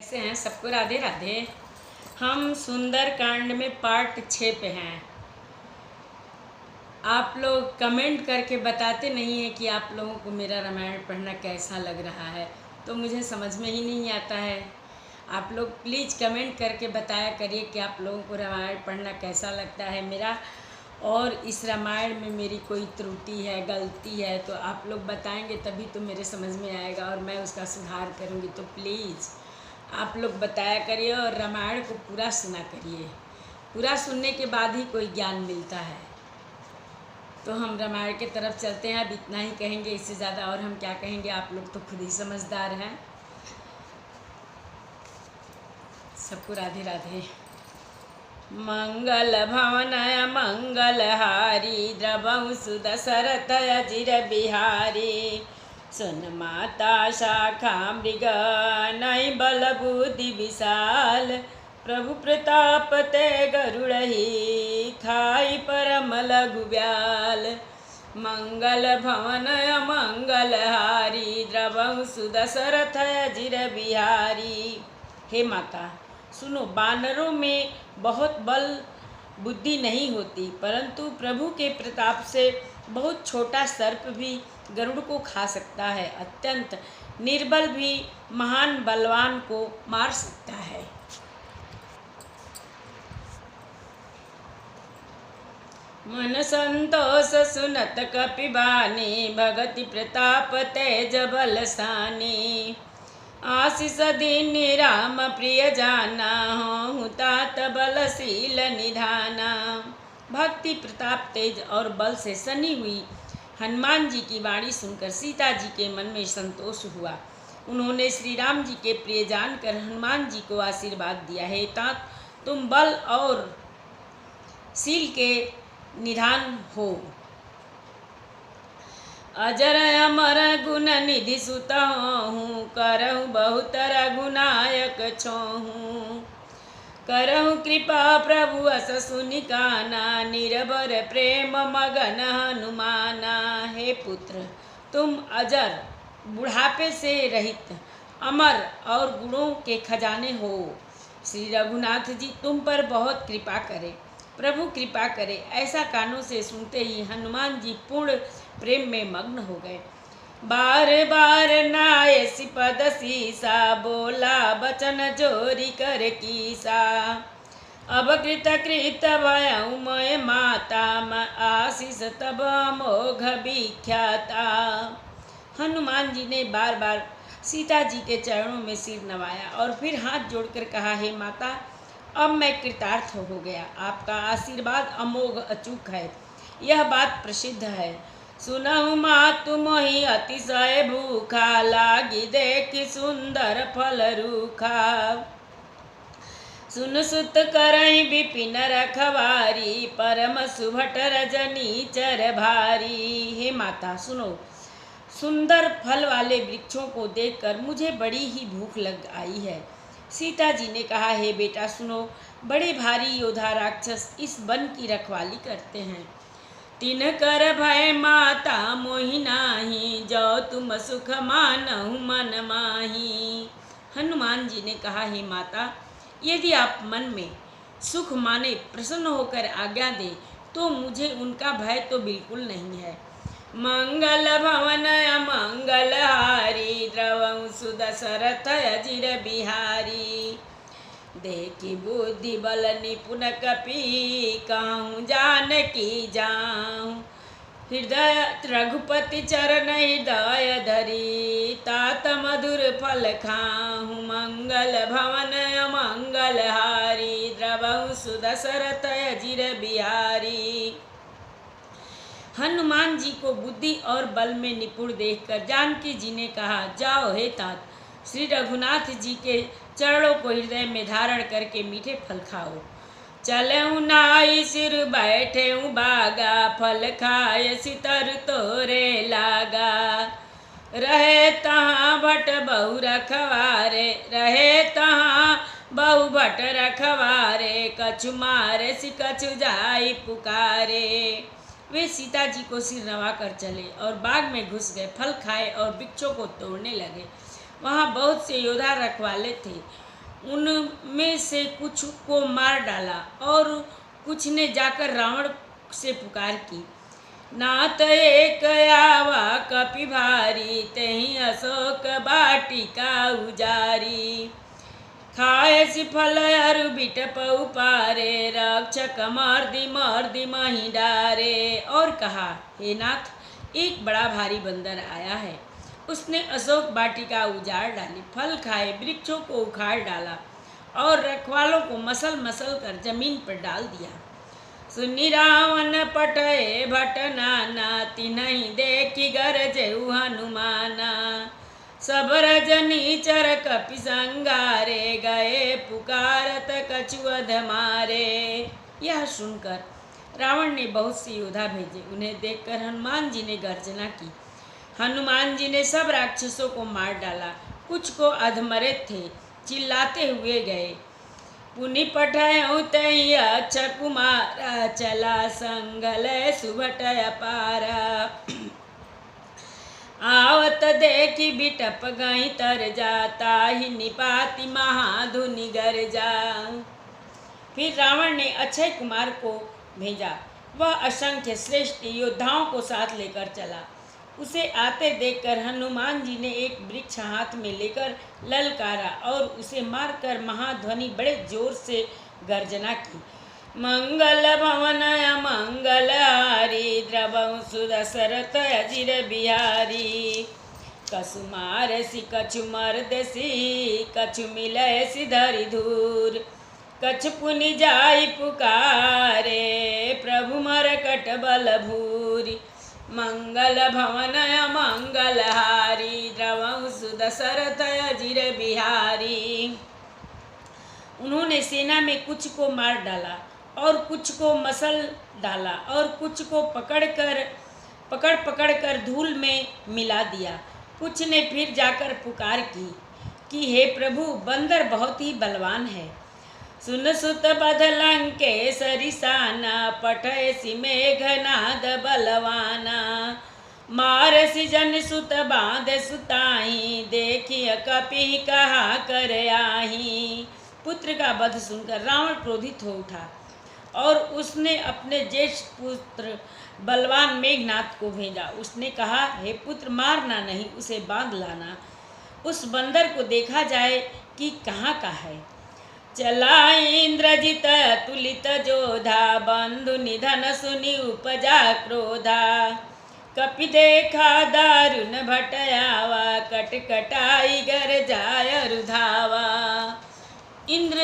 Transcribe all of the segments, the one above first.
कैसे हैं? सबको राधे राधे। हम सुंदर कांड में पार्ट 6 पे हैं। आप लोग कमेंट करके बताते नहीं हैं कि आप लोगों को मेरा रामायण पढ़ना कैसा लग रहा है, तो मुझे समझ में ही नहीं आता है। आप लोग प्लीज़ कमेंट करके बताया करिए कि आप लोगों को रामायण पढ़ना कैसा लगता है मेरा, और इस रामायण में मेरी कोई त्रुटि है, गलती है तो आप लोग बताएंगे तभी तो मेरे समझ में आएगा और मैं उसका सुधार करूँगी। तो प्लीज़ आप लोग बताया करिए और रामायण को पूरा सुना करिए। पूरा सुनने के बाद ही कोई ज्ञान मिलता है। तो हम रामायण की तरफ चलते हैं। अब इतना ही कहेंगे, इससे ज़्यादा और हम क्या कहेंगे। आप लोग तो खुद ही समझदार हैं। सबको राधे राधे। मंगल भवनय मंगलहारी द्रवहु सुदशरथ अजिर बिहारी। सुन माता शाखा मृग नई बल बुद्धि विशाल। प्रभु प्रताप ते गरुड़ही खाई परम लघु ब्याल। मंगल भवनय मंगलहारी द्रवहु सुदशरथ अजिर बिहारी। हे माता सुनो, बानरों में बहुत बल बुद्धि नहीं होती, परंतु प्रभु के प्रताप से बहुत छोटा सर्प भी गरुड़ को खा सकता है। अत्यंत निर्बल भी महान बलवान को मार सकता है। मन संतोष सुनत कपिबानी भगति प्रताप तेज बलसानी। आशीष दीनि राम प्रिय जाना हूँ तात बलशील निधाना। भक्ति प्रताप तेज और बल से सनी हुई हनुमान जी की वाणी सुनकर सीता जी के मन में संतोष हुआ। उन्होंने श्री राम जी के प्रिय जानकर हनुमान जी को आशीर्वाद दिया। हे तात, तुम बल और शील के निधान हो। अजर अमर गुण निधि सुत हूँ करहु बहुत रघुनायक छोहूँ। करहु कृपा प्रभु अस सुनि काना निरबर प्रेम मगन हनुमाना। हे पुत्र, तुम अजर बुढ़ापे से रहित अमर और गुणों के खजाने हो। श्री रघुनाथ जी तुम पर बहुत कृपा करें, प्रभु कृपा करे। ऐसा कानों से सुनते ही हनुमान जी पूर्ण प्रेम में मग्न हो गए। बार बार नायसी पद सीसा बोला बचन जोरी कर कीसा। अब कृत कृत भयउ मय माता आशीष तब मोघ विख्याता। हनुमान जी ने बार बार सीता जी के चरणों में सिर नवाया और फिर हाथ जोड़कर कहा, हे माता, अब मैं कृतार्थ हो गया। आपका आशीर्वाद अमोघ अचूक है, यह बात प्रसिद्ध है। सुनहु मातु मोहि अतिशय भूखा लागी देखि सुंदर फल रूखा। सुन सुत करहि विपिन रखवारी परम सुभट रजनी चर भारी। हे माता सुनो, सुंदर फल वाले वृक्षों को देखकर मुझे बड़ी ही भूख लग आई है। सीता जी ने कहा, हे बेटा सुनो, बड़े भारी योद्धा राक्षस इस वन की रखवाली करते हैं। तिन कर भय माता मोहि नाही जो तुम सुख मानहु मन माही। हनुमान जी ने कहा, हे माता, यदि आप मन में सुख माने प्रसन्न होकर आज्ञा दे तो मुझे उनका भय तो बिल्कुल नहीं है। मंगल भवन मंगल हारी द्रवहु सुदशरथ अजिर बिहारी। देखी बुद्धि बल निपुण कपि कहूँ जानकी जाऊँ। हृदय रघुपति चरण हृदय धरी तात मधुर फल खाऊँ। मंगल भवन मंगल हारी द्रवहु सुदशरथ अजिर बिहारी। हनुमान जी को बुद्धि और बल में निपुण देखकर जानकी जी ने कहा, जाओ हे तात, श्री रघुनाथ जी के चरणों को हृदय में धारण करके मीठे फल खाओ। चलऊँ नाई सिर बैठेऊँ बागा फल खाए सितर तोरे लागा। रहे तहाँ भट बहु रखवारे रहे तहाँ बहु भट रखवारे कछु मारे सि कछु जाई पुकारे। वे सीता जी को सिर नवा कर चले और बाग में घुस गए, फल खाए और वृक्षों को तोड़ने लगे। वहाँ बहुत से योद्धा रखवाले थे। उनमें से कुछ को मार डाला और कुछ ने जाकर रावण से पुकार की, नाथ एक आवा कपि भारी, तही अशोक बाटिका उजारी। खाए सिफल अरु बिटप उपारे, रक्षक मर्दी मही डारे। और कहा, हे नाथ, एक बड़ा भारी बंदर आया है। उसने अशोक बाटिका उजाड़ डाली, फल खाए, वृक्षों को उखाड़ डाला और रखवालों को मसल मसल कर जमीन पर डाल दिया। सुनि रावण पटए भट नाना, तिन्हि देखि गरजेउ हनुमाना। सब रजनी चर कपि संगारे, गए पुकारत कछु अध मारे। यह सुनकर रावण ने बहुत से योद्धा भेजे। उन्हें देखकर हनुमान जी ने गर्जना की। हनुमान जी ने सब राक्षसों को मार डाला, कुछ को अधमरे थे, चिल्लाते हुए गए। पुनि पठयउ तहि अक्ष कुमारा, चला संगल सुभट अपारा। आवत देखी बिटप गई तर जाता, ही निपाति महाधुनि गर्जा। फिर रावण ने अक्षय कुमार को भेजा। वह असंख्य श्रेष्ठ योद्धाओं को साथ लेकर चला। उसे आते देखकर हनुमान जी ने एक वृक्ष हाथ में लेकर ललकारा और उसे मारकर महाध्वनि बड़े जोर से गर्जना की। मंगल भवन मंगल हारी, द्रवहु सुदशरथ अजिर बिहारी। कछु मारसी कछु मर्दसी, कछु मिलयसी धरि धूर। कछु पुनि जाई पुकारे, प्रभु मरकट बल भूरि। मंगल भवन मंगल हारी, द्रवहु सुदशरथ अजिर बिहारी। उन्होंने सेना में कुछ को मार डाला और कुछ को मसल डाला और कुछ को पकड़ पकड़ कर धूल में मिला दिया। कुछ ने फिर जाकर पुकार की कि हे प्रभु, बंदर बहुत ही बलवान है। सुन सुत बध लंकेसरि साना, पठयसि मेघनाद बलवाना। मारसि जन सुत बांध सुताही, देखिय कपि कहा कर आही। पुत्र का वध सुनकर रावण क्रोधित हो उठा और उसने अपने ज्येष्ठ पुत्र बलवान मेघनाद को भेजा। उसने कहा, हे पुत्र, मारना नहीं, उसे बांध लाना। उस बंदर को देखा जाए कि कहाँ का है। चला इंद्रजित अतुलित जोधा, बंधु निधन सुनि उपजा क्रोधा। कपि देखा दारुण भटयावा, कटकटाई गर जाय रुधावा। इंद्र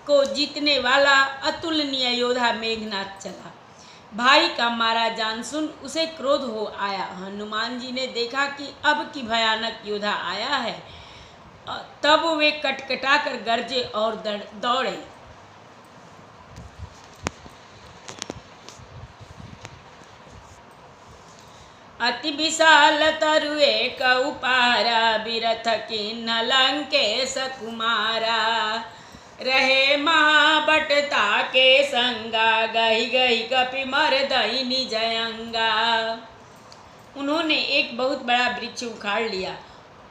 को जीतने वाला अतुलनीय योद्धा मेघनाद चला। भाई का मारा जान सुन उसे क्रोध हो आया। हनुमान जी ने देखा कि अब की भयानक योद्धा आया है, तब वे कटकटा कर गरजे और दौड़े। अति विशाल तरु एक उपारा, बिरथ किन्ह लंकेश कुमारा। रहे महाबटता के संगा, गही गही कपि मर्दई निज अंगा। उन्होंने एक बहुत बड़ा वृक्ष उखाड़ लिया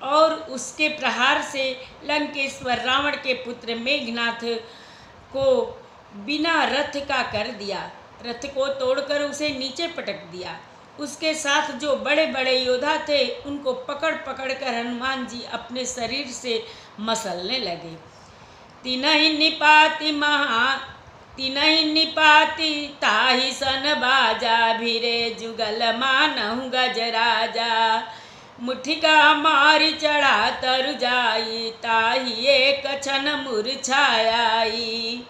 और उसके प्रहार से लंकेश्वर रावण के पुत्र मेघनाथ को बिना रथ का कर दिया। रथ को तोड़कर उसे नीचे पटक दिया। उसके साथ जो बड़े बड़े योद्धा थे उनको पकड़ पकड़ कर हनुमान जी अपने शरीर से मसलने लगे। तिनहि निपाति ताहि सन बाजा, भिरे जुगल मानहु गजराजा। मुठिका मारि चढ़ा तरु जाई, ताहि एक क्षण मूर्छाई।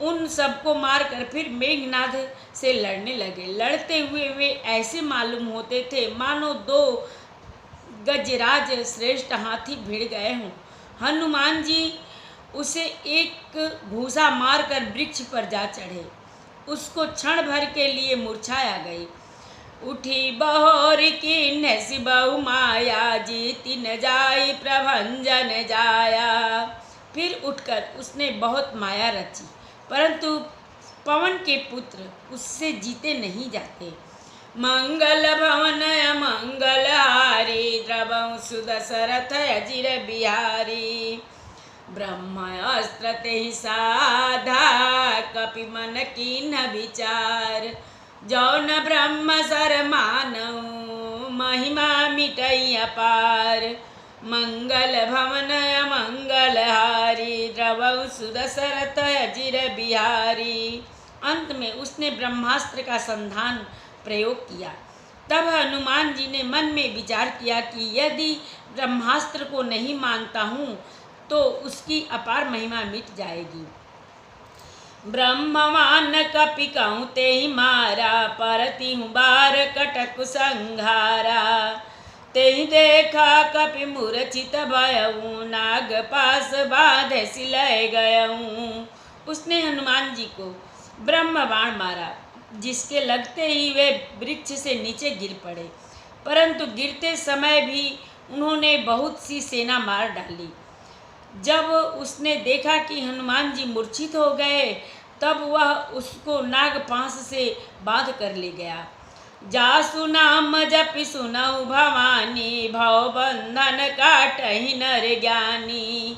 उन सबको मारकर फिर मेघनाद से लड़ने लगे। लड़ते हुए वे ऐसे मालूम होते थे मानो दो गजराज श्रेष्ठ हाथी भिड़ गए हों। हनुमान जी उसे एक घूसा मारकर वृक्ष पर जा चढ़े। उसको क्षण भर के लिए मूर्छाया गई। उठी बहोर किन्ह सिबहु माया, जीति न जाई प्रभंजन जाया। फिर उठकर उसने बहुत माया रची, परंतु पवन के पुत्र उससे जीते नहीं जाते। मंगल भवन मंगल हारी, द्रवहु सुदशरथ अजिर बिहारी। ब्रह्मास्त्र ते ही साधा कपि मन कीन विचार। जौन ब्रह्म सर मानऊ महिमा मिटई अपार। मंगल भवन अमंगल हारी द्रवऊ सुदशरथ अजिर बिहारी। अंत में उसने ब्रह्मास्त्र का संधान प्रयोग किया। तब हनुमान जी ने मन में विचार किया कि यदि ब्रह्मास्त्र को नहीं मानता हूँ तो उसकी अपार महिमा मिट जाएगी। ब्रह्मवान कपि कहूँ ते ही मारा परति हूँ बार कटक संघारा। ते ही देखा कपि मूर्छित भयऊँ नाग पास बाध सिलय गयऊँ। उसने हनुमान जी को ब्रह्म बाण मारा जिसके लगते ही वे वृक्ष से नीचे गिर पड़े, परंतु गिरते समय भी उन्होंने बहुत सी सेना मार डाली। जब उसने देखा कि हनुमान जी मूर्छित हो गए तब वह उसको नागपाश से बांध कर ले गया। जासु नाम जपि सुनऊ भवानी भव बंधन काटहि नर ज्ञानी।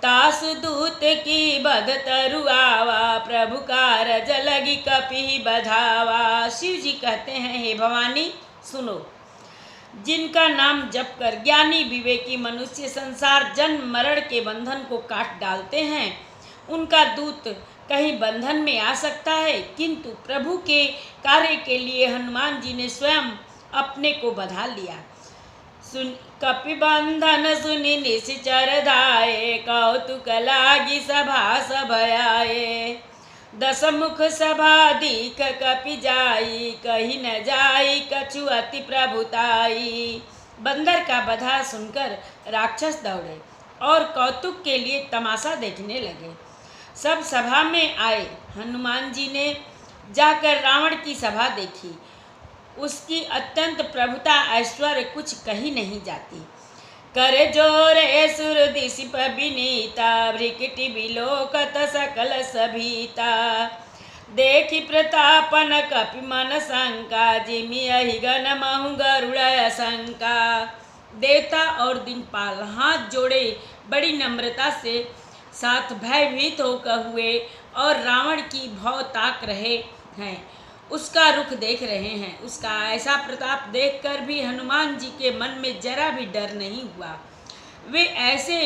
तासु दूत की बध तरुआवा प्रभु कारज लगी कपि बधावा। शिव जी कहते हैं, हे भवानी सुनो, जिनका नाम जप कर ज्ञानी विवेकी मनुष्य संसार जन्म मरण के बंधन को काट डालते हैं, उनका दूत कहीं बंधन में आ सकता है, किंतु प्रभु के कार्य के लिए हनुमान जी ने स्वयं अपने को बधा लिया। सुन कपि बंधन सुनि निश्चर धाये कौतुक लागी सभा सभयाए। दस मुख सभा दीख कपि जाई कहीं न जाई कछु अति प्रभुताई। बंदर का बधा सुनकर राक्षस दौड़े और कौतुक के लिए तमाशा देखने लगे। सब सभा में आए। हनुमान जी ने जाकर रावण की सभा देखी। उसकी अत्यंत प्रभुता ऐश्वर्य कुछ कही नहीं जाती। कर जोरे सुर दिशिप विनीता भ्रिकिटि बिलोकत सकल सभीता। देखि प्रतापन कपि मन शंका जिमि अहि गण महु गरुड़ शंका। देवता और दिनपाल हाथ जोड़े बड़ी नम्रता से साथ भयभीत होकर हुए और रावण की भौ ताक रहे हैं, उसका रुख देख रहे हैं। उसका ऐसा प्रताप देखकर भी हनुमान जी के मन में जरा भी डर नहीं हुआ। वे ऐसे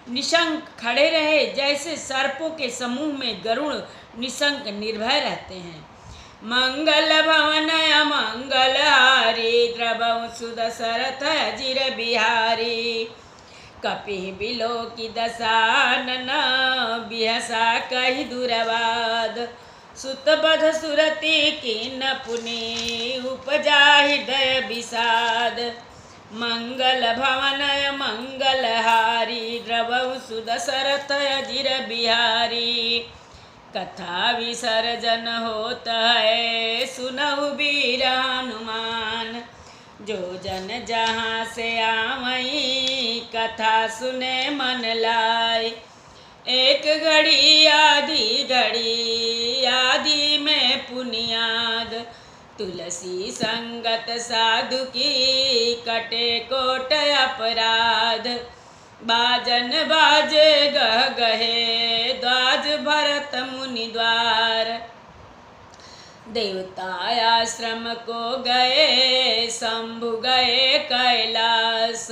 निशंक खड़े रहे जैसे सर्पों के समूह में गरुड़ निशंक निर्भय रहते हैं। मंगल भवन अमंगल हारी द्रवऊ सुदशरथ अजिर बिहारी। कपि बिलो की दशानन बिहसा कहि दुरवाद। सुत बध सुरति कीन पुनि उपजा हृदय विषाद। मंगल भवन मंगल हारी द्रवऊ सुदशरथ अजिर बिहारी। कथा विसर्जन होत है सुनऊ वीर हनुमान। जो जन जहाँ से आवई कथा सुने मन लाए। एक घड़ी आदि में पुनियाद। तुलसी संगत साधु की कटे कोट अपराध। बाजन बाजे गह गहे द्वाज भरत मुनि द्वार। देवता आश्रम को गए शंभु गए कैलाश।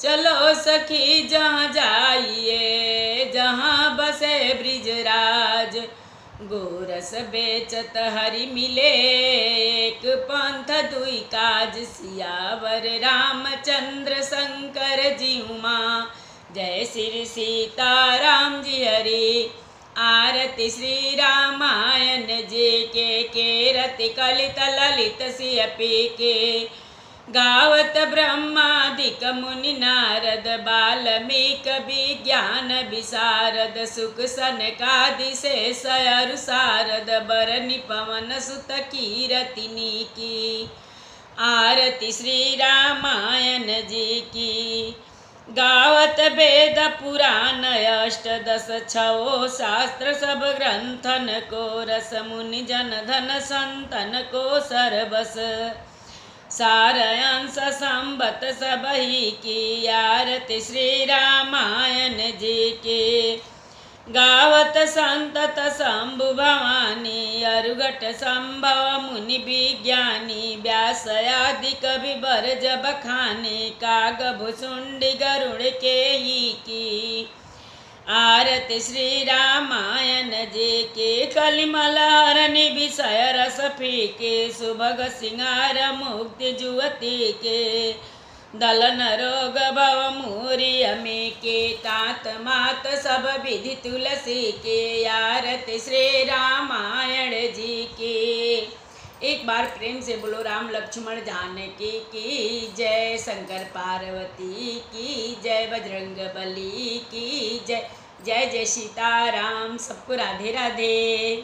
चलो सखी जहाँ जाइए जहाँ बसे ब्रिजराज। गोरस बेचत हरि मिले एक पंथ दुई काज। सियावर रामचंद्र शंकर जी उमा जय श्री सीताराम जी हरि। आरती श्री रामायण जी के रति कलित ललित सियपी के। गावत ब्रह्मादिक मुनि नारद बाल्मीक विज्ञान विशारद। सुख सनकादि शेष अरु शारद बरनि पवन सुत कीरतिनी की। आरती श्री रामायण जी की। गावत वेद पुराण अष्टदश छो शास्त्र सब ग्रंथन को। रस मुनि जन धन संतन को सरबस। सारंश संबत सबही की आरती श्री रामायण जी की। गावत संतत शंभु भवानी अरुघट संभव मुनि विज्ञानी। व्यास आदि कवि बर जब खाने काग भुसुंडी गरुड़ के ही की। आरती श्री रामायण जी के। कलिमल हरनि विषय रस फीके सुभग सिंगार मुक्ति जुवती के। दलन रोग भव मूरी अमी के तात मात सब विधि तुलसी के। आरती श्री रामायण जी के। एक बार प्रेम से बोलो राम लक्ष्मण जानकी की जय। शंकर पार्वती की जय। बजरंग बली की जय। जय जय सीताराम। सबको राधे राधे।